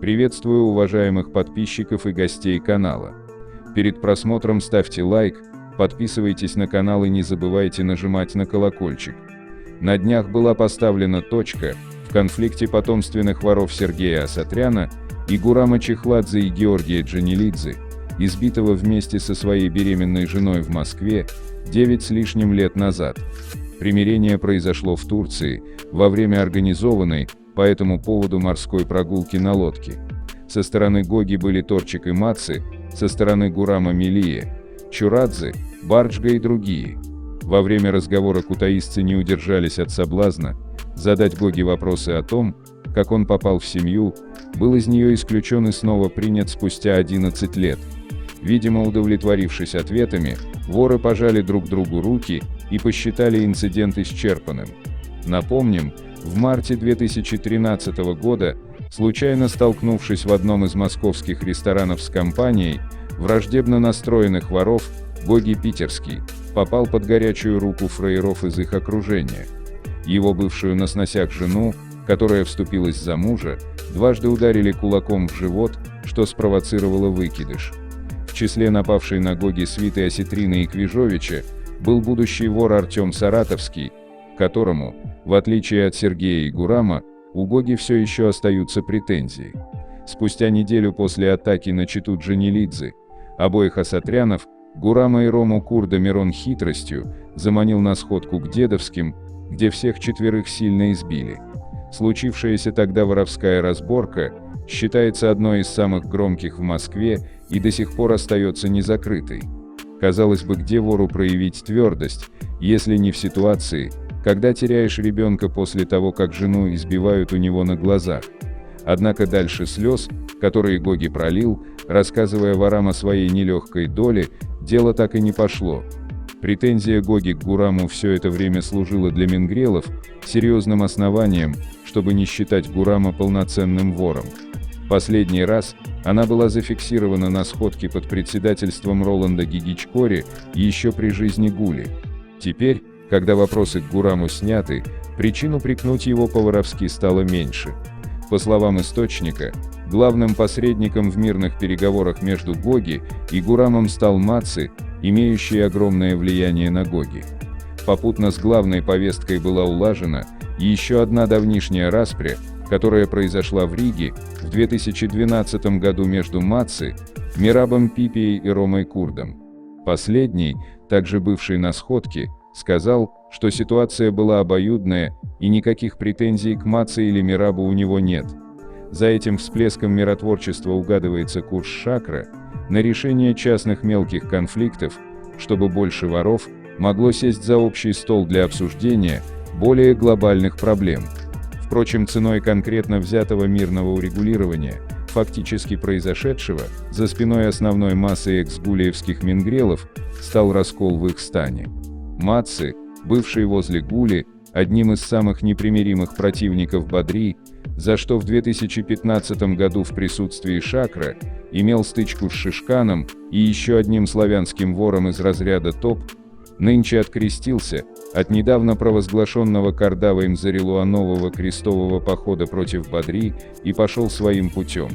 Приветствую уважаемых подписчиков и гостей канала. Перед просмотром ставьте лайк, подписывайтесь на канал и не забывайте нажимать на колокольчик. На днях была поставлена точка в конфликте потомственных воров Сергея Асатряна и Гурама Чехладзе и Георгия Джанелидзе, избитого вместе со своей беременной женой в Москве 9 с лишним лет назад. Примирение произошло в Турции во время организованной по этому поводу морской прогулки на лодке. Со стороны Гоги были Торчик и Матсы, со стороны Гурама Мелия, Чурадзе, Барджга и другие. Во время разговора кутаисцы не удержались от соблазна задать Гоге вопросы о том, как он попал в семью, был из нее исключен и снова принят спустя 11 лет. Видимо, удовлетворившись ответами, воры пожали друг другу руки и посчитали инцидент исчерпанным. Напомним, в марте 2013 года, случайно столкнувшись в одном из московских ресторанов с компанией враждебно настроенных воров, Гоги Питерский попал под горячую руку фраеров из их окружения. Его бывшую на сносях жену, которая вступилась за мужа, дважды ударили кулаком в живот, что спровоцировало выкидыш. В числе напавшей на Гоги свиты Осетрина и Квижовича был будущий вор Артем Саратовский, которому, в отличие от Сергея и Гурама, у Гоги все еще остаются претензии. Спустя неделю после атаки на чету Джанелидзе, обоих Асатрянов, Гурама и Рому Курда Мирон хитростью заманил на сходку к Дедовским, где всех четверых сильно избили. Случившаяся тогда воровская разборка считается одной из самых громких в Москве и до сих пор остается незакрытой. Казалось бы, где вору проявить твердость, если не в ситуации, когда теряешь ребенка после того, как жену избивают у него на глазах. Однако дальше слез, которые Гоги пролил, рассказывая ворам о своей нелегкой доле, дело так и не пошло. Претензия Гоги к Гураму все это время служила для мингрелов серьезным основанием, чтобы не считать Гурама полноценным вором. Последний раз она была зафиксирована на сходке под председательством Роланда Гигичкори еще при жизни Гули. Теперь, когда вопросы к Гураму сняты, причин упрекнуть его по-воровски стало меньше. По словам источника, главным посредником в мирных переговорах между Гоги и Гурамом стал Матсы, имеющий огромное влияние на Гоги. Попутно с главной повесткой была улажена еще одна давнишняя распря, которая произошла в Риге в 2012 году между Матсы, Мирабом Пипией и Ромой Курдом. Последний, также бывший на сходке, сказал, что ситуация была обоюдная и никаких претензий к Матсе или Мирабу у него нет. За этим всплеском миротворчества угадывается курс Шакра на решение частных мелких конфликтов, чтобы больше воров могло сесть за общий стол для обсуждения более глобальных проблем. Впрочем, ценой конкретно взятого мирного урегулирования, фактически произошедшего за спиной основной массы экс-гулиевских мингрелов, стал раскол в их стане. Матсы, бывший возле Гули, одним из самых непримиримых противников Бадри, за что в 2015 году в присутствии Шакра имел стычку с Шишканом и еще одним славянским вором из разряда ТОП, нынче открестился от недавно провозглашенного Кардаваем Зарилуа нового крестового похода против Бадри и пошел своим путем.